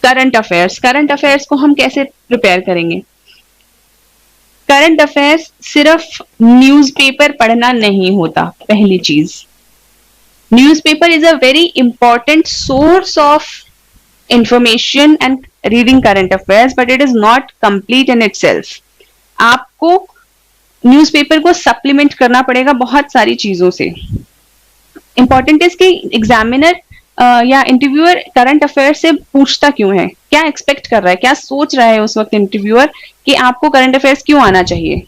Current affairs को हम कैसे प्रिपेयर करेंगे? करंट अफेयर्स सिर्फ न्यूज़पेपर पढ़ना नहीं होता। पहली चीज, newspaper is a very important source of information and reading current affairs, but it is not complete in itself. आपको न्यूज़पेपर को सप्लीमेंट करना पड़ेगा बहुत सारी चीजों से। इंपॉर्टेंट इज कि एग्जामिनर या इंटरव्यूअर करंट अफेयर से पूछता क्यों है, क्या एक्सपेक्ट कर रहा है, क्या सोच रहा है उस वक्त इंटरव्यूअर कि आपको करंट अफेयर्स क्यों आना चाहिए।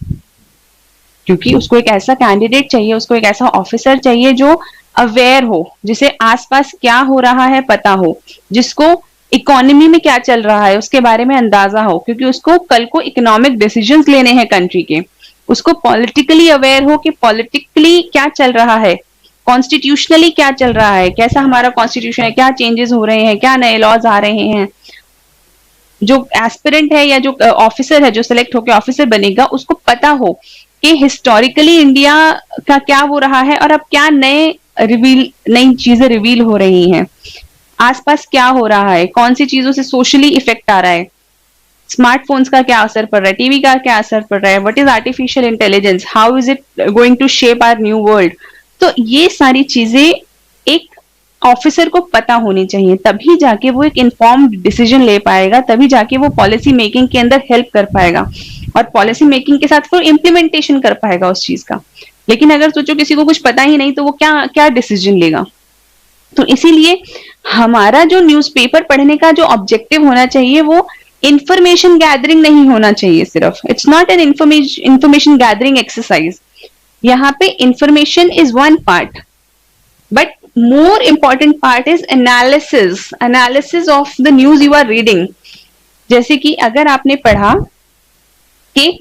क्योंकि उसको एक ऐसा कैंडिडेट चाहिए, उसको एक ऐसा ऑफिसर चाहिए जो अवेयर हो, जिसे आसपास क्या हो रहा है पता हो, जिसको इकोनॉमी में क्या चल रहा है उसके बारे में अंदाजा हो, क्योंकि उसको कल को इकोनॉमिक डिसीजंस लेने हैं कंट्री के। उसको पॉलिटिकली अवेयर हो कि पॉलिटिकली क्या चल रहा है, कॉन्स्टिट्यूशनली क्या चल रहा है, कैसा हमारा कॉन्स्टिट्यूशन है, क्या चेंजेस हो रहे हैं, क्या नए लॉज आ रहे हैं। जो एस्पिरेंट है या जो ऑफिसर है जो सिलेक्ट होकर ऑफिसर बनेगा, उसको पता हो कि हिस्टोरिकली इंडिया का क्या हो रहा है और अब क्या नई चीजें रिवील हो रही हैं, आसपास क्या हो रहा है, कौन सी चीजों से सोशली इफेक्ट आ रहा है, स्मार्टफोन्स का क्या असर पड़ रहा है, टीवी का क्या असर पड़ रहा है, what is artificial intelligence, how is it going to shape our new world. तो ये सारी चीजें एक ऑफिसर को पता होनी चाहिए, तभी जाके वो एक इन्फॉर्म्ड डिसीजन ले पाएगा, तभी जाके वो पॉलिसी मेकिंग के अंदर हेल्प कर पाएगा और पॉलिसी मेकिंग के साथ फिर इम्प्लीमेंटेशन कर पाएगा उस चीज का। लेकिन अगर सोचो किसी को कुछ पता ही नहीं तो वो क्या क्या डिसीजन लेगा। तो इसीलिए हमारा जो न्यूज़पेपर पढ़ने का जो ऑब्जेक्टिव होना चाहिए वो इंफॉर्मेशन गैदरिंग नहीं होना चाहिए सिर्फ। It's not an information gathering exercise. यहाँ पे information is one part, but more important part is analysis of the news you are reading। जैसे कि अगर आपने पढ़ा कि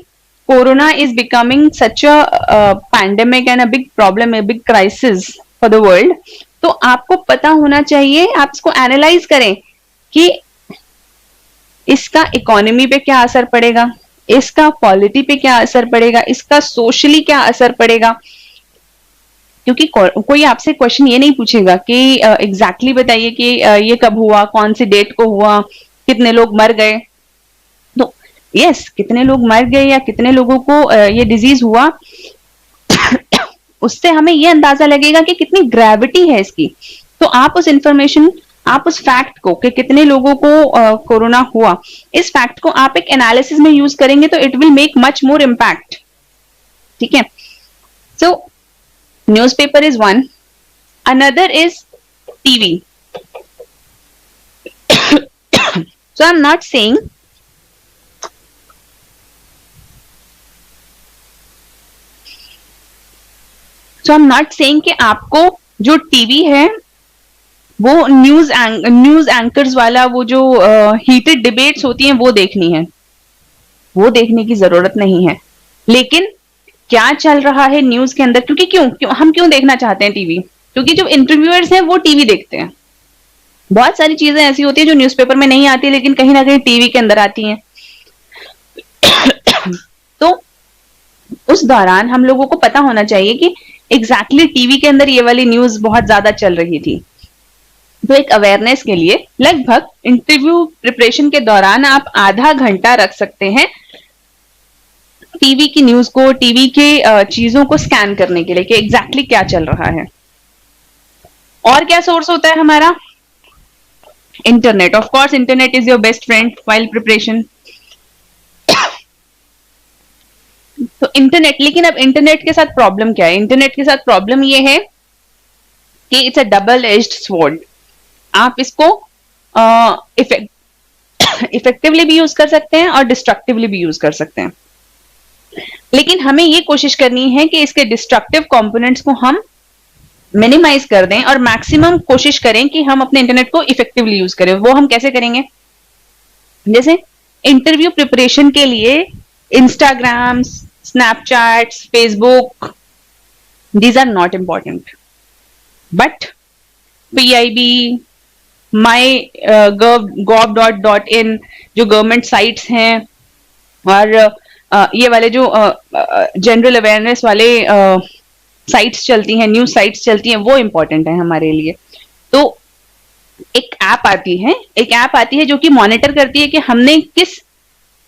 corona is becoming such a pandemic and a big problem, a big crisis for the world, तो आपको पता होना चाहिए, आप इसको एनालाइज करें कि इसका इकोनॉमी पे क्या असर पड़ेगा, इसका पॉलिटी पे क्या असर पड़ेगा, इसका सोशली क्या असर पड़ेगा। क्योंकि कोई आपसे क्वेश्चन ये नहीं पूछेगा कि एग्जैक्टली बताइए कि ये कब हुआ, कौन सी डेट को हुआ, कितने लोग मर गए। तो यस, कितने लोग मर गए या कितने लोगों को ये डिजीज हुआ, उससे हमें ये अंदाजा लगेगा कि कितनी ग्रेविटी है इसकी। तो आप उस इंफॉर्मेशन, आप उस फैक्ट को कि कितने लोगों को कोरोना हुआ, इस फैक्ट को आप एक एनालिसिस में यूज करेंगे तो it will make much more impact. ठीक है, सो newspaper is one, another is TV। so I'm not saying कि आपको जो टीवी है वो न्यूज एंकर्स वाला वो जो हीटेड डिबेट्स होती हैं वो देखनी है, वो देखने की जरूरत नहीं है। लेकिन क्या चल रहा है न्यूज के अंदर, क्योंकि हम क्यों देखना चाहते हैं टीवी? क्योंकि जो इंटरव्यूअर्स हैं वो टीवी देखते हैं। बहुत सारी चीजें ऐसी होती है जो न्यूज़पेपर में नहीं आती लेकिन कहीं ना कहीं टीवी के अंदर आती हैं। तो उस दौरान हम लोगों को पता होना चाहिए कि एग्जैक्टली टीवी के अंदर ये वाली न्यूज बहुत ज्यादा चल रही थी। तो एक अवेयरनेस के लिए लगभग इंटरव्यू प्रिपरेशन के दौरान आप आधा घंटा रख सकते हैं टीवी की न्यूज को, टीवी के चीजों को स्कैन करने के लिए कि एग्जैक्टली क्या चल रहा है। और क्या सोर्स होता है हमारा? Internet. Of course internet is your best friend while preparation. तो इंटरनेट, लेकिन अब इंटरनेट के साथ प्रॉब्लम क्या है? इंटरनेट के साथ प्रॉब्लम ये है कि it's a double edged sword. आप इसको इफेक्टिवली भी यूज कर सकते हैं और डिस्ट्रक्टिवली भी यूज कर सकते हैं। लेकिन हमें ये कोशिश करनी है कि इसके डिस्ट्रक्टिव कंपोनेंट्स को हम मिनिमाइज कर दें और मैक्सिमम कोशिश करें कि हम अपने इंटरनेट को इफेक्टिवली यूज करें। वो हम कैसे करेंगे? जैसे इंटरव्यू प्रिपरेशन के लिए Instagram, Snapchat, Facebook, these are not important, but PIB, my gov.in जो गवर्नमेंट साइट्स हैं और ये वाले जो जनरल अवेयरनेस वाले साइट्स चलती हैं, न्यूज साइट्स चलती हैं, वो इंपॉर्टेंट है हमारे लिए। तो एक ऐप आती है जो कि मॉनिटर करती है कि हमने किस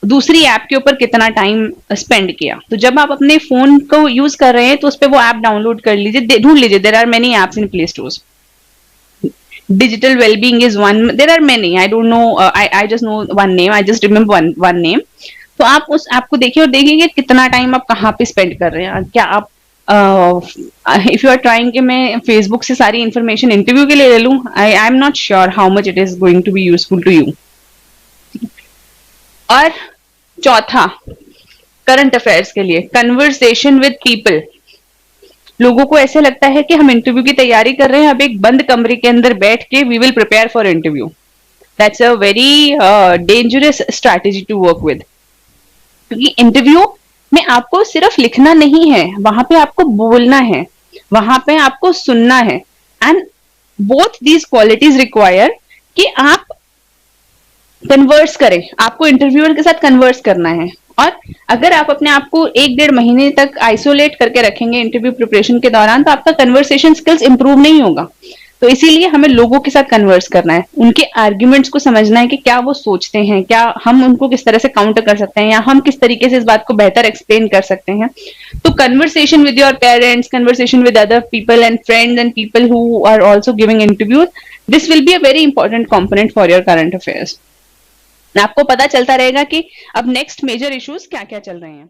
दूसरी ऐप के ऊपर कितना टाइम स्पेंड किया। तो जब आप अपने फोन को यूज कर रहे हैं तो उस पर वो ऐप डाउनलोड कर लीजिए, ढूंढ लीजिए, there are many apps in play stores. Digital well-being is one, there are many, I don't know, I just know one name, I just remember one name। तो आप उस ऐप को देखिए और देखिए कितना टाइम आप कहाँ पे स्पेंड कर रहे हैं। क्या आप इफ यू आर ट्राइंग कि मैं फेसबुक से सारी इंफॉर्मेशन इंटरव्यू के लिए ले लूं, I am not sure how much it is going to be useful to you. और चौथा, करंट अफेयर्स के लिए कन्वर्सेशन विद पीपल। लोगों को ऐसे लगता है कि हम इंटरव्यू की तैयारी कर रहे हैं, अब एक बंद कमरे के अंदर बैठ के we will prepare for interview. That's a very dangerous strategy to work with, क्योंकि इंटरव्यू में आपको सिर्फ लिखना नहीं है, वहां पे आपको बोलना है, वहां पे आपको सुनना है। And both these qualities require कि आप कन्वर्स करें, आपको इंटरव्यूअर के साथ कन्वर्स करना है। और अगर आप अपने आप को 1-1.5 महीने तक आइसोलेट करके रखेंगे इंटरव्यू प्रिपरेशन के दौरान, तो आपका कन्वर्सेशन स्किल्स इंप्रूव नहीं होगा। तो इसीलिए हमें लोगों के साथ कन्वर्स करना है, उनके आर्ग्यूमेंट्स को समझना है कि क्या वो सोचते हैं, क्या हम उनको किस तरह से काउंटर कर सकते हैं, या हम किस तरीके से इस बात को बेहतर एक्सप्लेन कर सकते हैं। तो conversation with your parents, conversation with other people and friends and people who are also giving interviews, this will be a very important component for your current affairs. आपको पता चलता रहेगा कि अब नेक्स्ट मेजर इश्यूज क्या क्या चल रहे हैं।